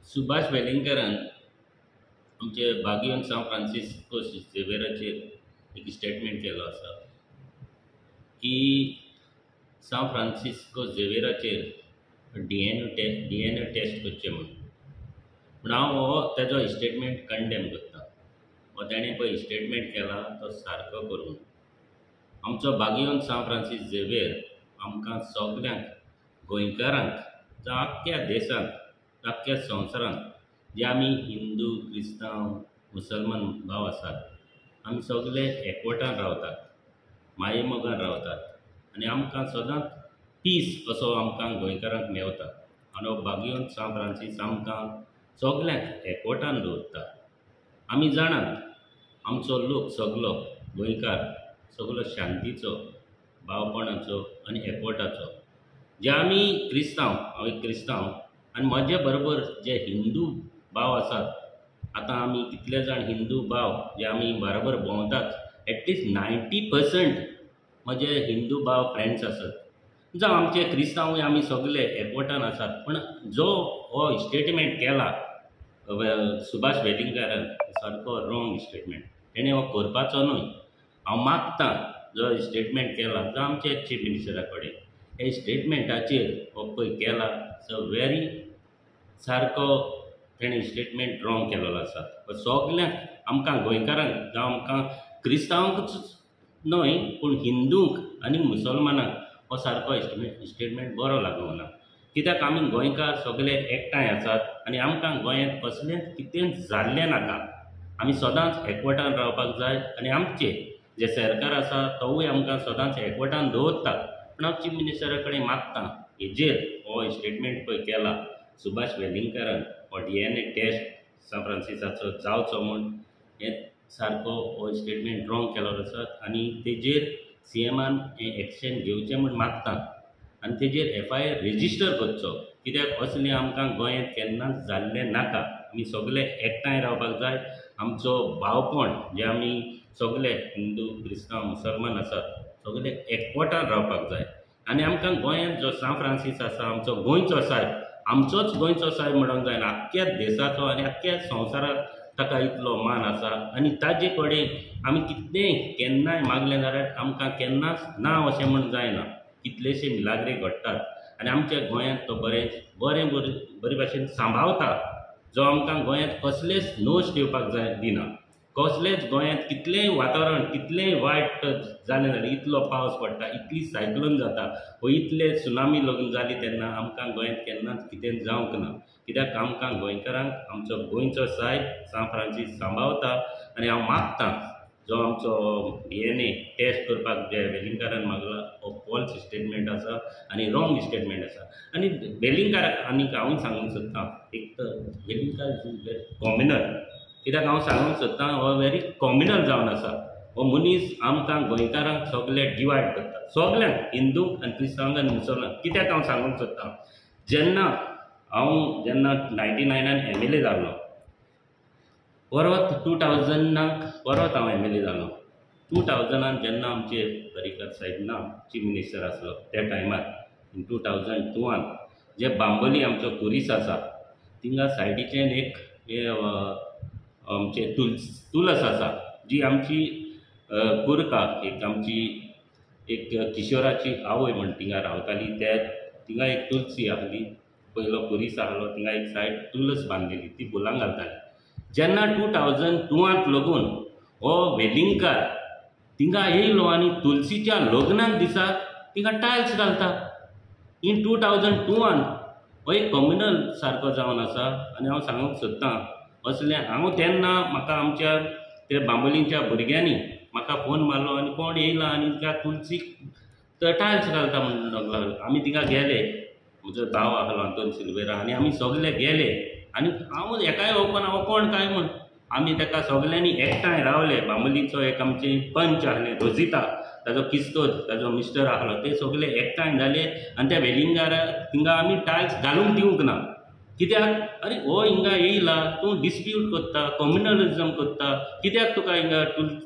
सुभाष वेलिंगकरान आमचे बागीवन सांव फ्रांसिस्को झेवियराचेर एक स्टेटमेंट केलो आसा की सांव फ्रांसिस्को झेवियराचेर डी एन ए टेस्ट करचे म्हणून. पूण हांव हो तेजो स्टेटमेंट कंडेम करता. हो तेणें पळय स्टेटमेंट केला तो सारको करूं. आमचो बागीवन सांव फ्रांसीस झेवियर आमकां सगल्यांक गोंयकारांक जावं आख्ख्या देशांत आख्ख्या संवसारांत जे आमी हिंदू क्रिस्तांव मुसलमान भाव आसात आमी सगळे एकवटान रावतात, माये मोगान रावतात आनी आमकां सदांच पीस असो आमकां गोंयकारांक मेवता. आनी हो बागीवन सांव फ्रांसीस आमकां सगल्यांक एकवटान दवरता. आमी जाणात आमचो लोक सगलो गोंयकार सगलो शांतीचो, भावपणाचो आनी एकवटाचो. जे आमी क्रिस्तांव, हांव एक क्रिस्तांव आनी म्हजे बरोबर जे हिंदू भाव आसात, आतां आमी कितले जाण हिंदू भाव जे आमी बरोबर भोंवतात, एटलिस्ट 90% म्हजे हिंदू भाव फ्रेंड्स आसात जावं आमचे क्रिस्तांवूय आमी सगळे एकवटान आसात. पूण जो हो स्टेटमेंट केला सुभाष वेलिंगकरान सारको रॉंग स्टेटमेंट. तेणें हो करपाचो न्हय. हांव मागतां जो स्टेटमेंट केला जो आमचे चीफ मिनिस्टरा कडेन हे स्टेटमेंटाचेर हो पळय केला सो व्हेरी सारको तेणें स्टेटमेंट रॉंग केलेलो आसा. सगल्यांक आमकां गोंयकारांक जावं आमकां क्रिस्तांवांकूच न्हय पूण हिंदूंक आनी मुसलमानांक हो सारको स्टेटमेंट बरो लागूंक ना. कित्याक आमी गोंयकार सगळे एकठांय आसात आनी आमकां गोंयांत कसलेंच कितें जाल्लें नाका. आमी सदांच एकवटान रावपाक जाय आनी आमचे जे सरकार आसा तोवूय आमकां सदांच एकवटान दवरता. पूण हांव चीफ मिनिस्टरा कडेन मागतां हेजेर हो स्टेटमेंट पळय केला सुभाष वेलिंगकरान हो डी.एन.ए. टेस्ट सांव फ्रांसिसाचो जावचो म्हूण हें सारको हो स्टेटमेंट रॉंग केलेलो आसा. आनी तेजेर सी.एमान हें एक्शन घेवचें म्हूण मागतां आनी तेजेर एफ.आय.आर. रेजिस्टर करचो. कित्याक असलें आमकां गोंयांत केन्नाच जाल्लें नाका. आमी सगळे एकठांय रावपाक जाय. आमचो भावपण जे आमी सगळे हिंदू क्रिस्तांव मुसलमान आसात सगळे एकवटान रावपाक जाय. आनी आमकां गोंयांत जो सांव फ्रांसीस आसा आमचो गोंयचो सायब, आमचोच गोंयचो सायब म्हणूंक जायना, आख्ख्या देशाचो आनी आख्ख्या संवसाराक ताका इतलो मान आसा. आनी ताजे कडेन आमी कितेंय केन्नाय मागलें जाल्यार आमकां केन्नाच ना अशें म्हूण जायना. कितलेशे मिलाग्रे घडटात आनी आमच्या गोंयांत तो बरे भाशेन सांबाळता. जो आमकां गोंयांत कसलेच नोश दिवपाक जाय दिना. कसलेच गोंयांत कितलेंय वातावरण कितलेंय वायट जालें जाल्यार इतलो पावस पडटा, इतली सायक्लोन जाता व इतले सुनामी लागून जाली तेन्ना आमकां गोंयांत केन्नाच कितें जावंक ना. कित्याक आमकां गोंयकारांक आमचो गोंयचो सायब सांव फ्रांसीस सांबाळता. आनी हांव मागतां जो आमचो डी.एन.ए. टेस्ट करपाक जे वेलिंगकरान मागला हो फॉल्स स्टेटमेंट आसा आनी रॉंग स्टेटमेंट आसा. आनी वेलिंगकाराक आनीक हांवूय सांगूंक सोदतां एक तर वेलिंगकार इज व्हेरी कॉम्युनल. कित्याक हांव सांगूंक सोदतां हो व्हेरी कॉम्युनल जावन आसा. हो मनीस आमकां गोंयकारांक सगळे डिवायड करता, सगल्यांक हिंदूंक आनी क्रिस्तांवांक आनी मुसलमानांक. कित्याक हांव सांगूंक सोदतां जेन्ना 99 एम.एल.ए. जाल्लो, परत 2000 परत हांव एम.एल.ए. जालो. 2000 जेन्ना आमचे परिकर साहेब ना चीफ मिनिस्टर आसलो त्या टायमार इन 2002 जे बांबोली आमचो कुरीस आसा थिंगा सायडीच्यान एक आमचे तुळस आसा जी आमची कुरका एक आमची एक किशोराची आवय म्हण थिंगा रावताली. थिंगा एक तुलसी आहली, पयलो कुरीस आहलो, थिंगा एक सायड तुळस बांदलेली ती फुलां घालताली. जेन्ना 2002 लागून हो वेलिंगकार थिंगा येयलो आनी तुलसीच्या लग्नाक दिसाक थिंगा टायल्स घालता. इन 2002 हो एक कम्युनल सारको जावन आसा. आनी हांव सांगूंक सोदतां असलें हांव तेन्ना म्हाका आमच्या त्या बांबोलींच्या भुरग्यांनी म्हाका फोन मारलो आनी कोण येयला आनी त्या तुलसीक टायल्स घालता म्हणून लागलो. आमी थिंगा गेले, म्हजो भाव आहलो आंतोन सिल्वेरा आनी आमी सगळे गेले आनी हांव एकाय ओपना हो कोण काय म्हूण आमी ताका सगल्यांनी एकठांय रावले. बांबोलीचो एक आमचे पंच आहले रोजिता, ताजो किस्तोद ताजो मिस्टर आहलो, ते सगळे एकठांय जाले आनी त्या वेलिंगाराक थिंगा आमी टायल्स घालूंक दिवंक ना. कित्याक अरे हो हिंगा येयला तूं डिस्प्यूट करता, कम्युनलिजम करता, कित्याक तुका हिंगा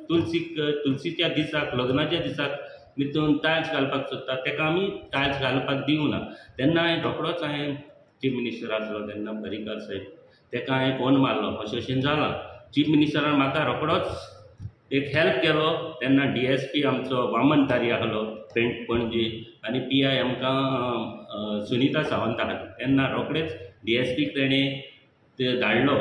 तुलसीच्या दिसाक लग्नाच्या दिसाक भितून टायल्स घालपाक सोदता, ताका आमी टायल्स घालपाक दिवं ना. तेन्ना रोखडोच हांवें चीफ मिनिस्टर आसलो तेन्ना परिकर साहेब ताका हांवें फोन मारलो अशें अशें जालां. चीफ मिनिस्टरान म्हाका रोखडोच एक हेल्प केलो. तेन्ना DSP आमचो वामन तारी आहलो पणजी आनी PI आमकां सुनिता सावंत आहली. तेन्ना रोखडेच DSPक तेणें ते धाडलो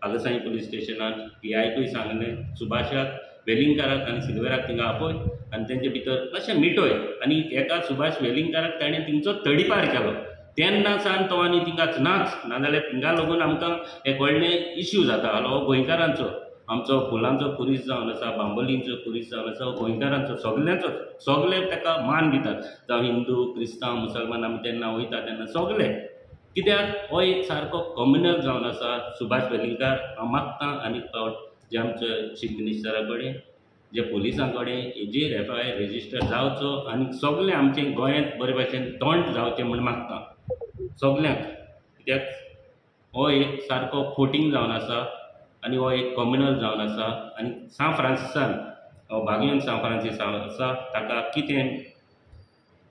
आगसाई पुलीस स्टेशनान. PIकूय सांगलें सुभाषाक वेलिंगकाराक आनी सिल्वेराक थिंगा आपय आनी तेंचे भितर मातशें मिटोय. आनी एका सुभाष वेलिंगकाराक ताणें थिंगचो तडीपार केलो. तेन्ना सावन तो आनी थिंगाच नाच. नाजाल्यार थिंगा लागून आमकां एक व्हडलें इश्यू जाता आहलो हो गोंयकारांचो. आमचो फुलांचो पुरीस जावन आसा, बांबोलींचो पुरीस जावन आसा, हो गोंयकारांचो सगल्यांचो. सगळे ताका मान दितात. जावं हिंदू क्रिस्तांव मुसलमान आमी तेन्ना वयता तेन्ना सगळे. कित्याक हो एक सारको कम्युनल जावन आसा. सुभाष वेलिंगकार हांव मागतां आनीक फावट जे आमचे चीफ मिनिस्टरा कडेन जे पुलिसां कडेन हेजेर FIR रेजिस्टर जावचो आनी सगळे आमचे गोंयांत बरे भाशेन तोंड जावचें म्हूण मागतां सगल्यांक. कित्याक हो एक सारको फोटींग जावन आसा आनी हो एक कम्युनल जावन आसा. आनी सान फ्रांसिसान बागीयन सान फ्रांसीस आसा ताका कितें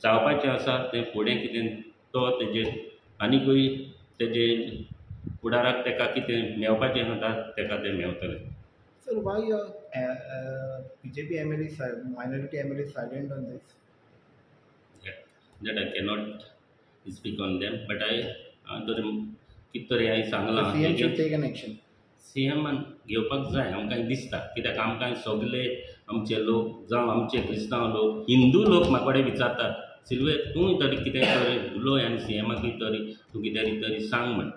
जावपाचें आसा तें फुडें कितें तो तेजेर आनिकूय तेजे फुडाराक ताका कितें मेळपाचें आसा ताका तें मेळटलें. Sir, why BJP MLA minority MLA silent on this? That I cannot speak on them, but कितें तरी हांवें सांगलां. CM should take an action. CMन घेवपाक जाय आमकां दिसता. कित्याक आमकां सगळे आमचे लोक जावं आमचे क्रिस्तांव लोक हिंदू लोक म्हाका कडेन विचारतात सिल्वे तूं तरी कितें तरी उलोय आनी CMाकूय तरी तूं कितें तरी सांग म्हण.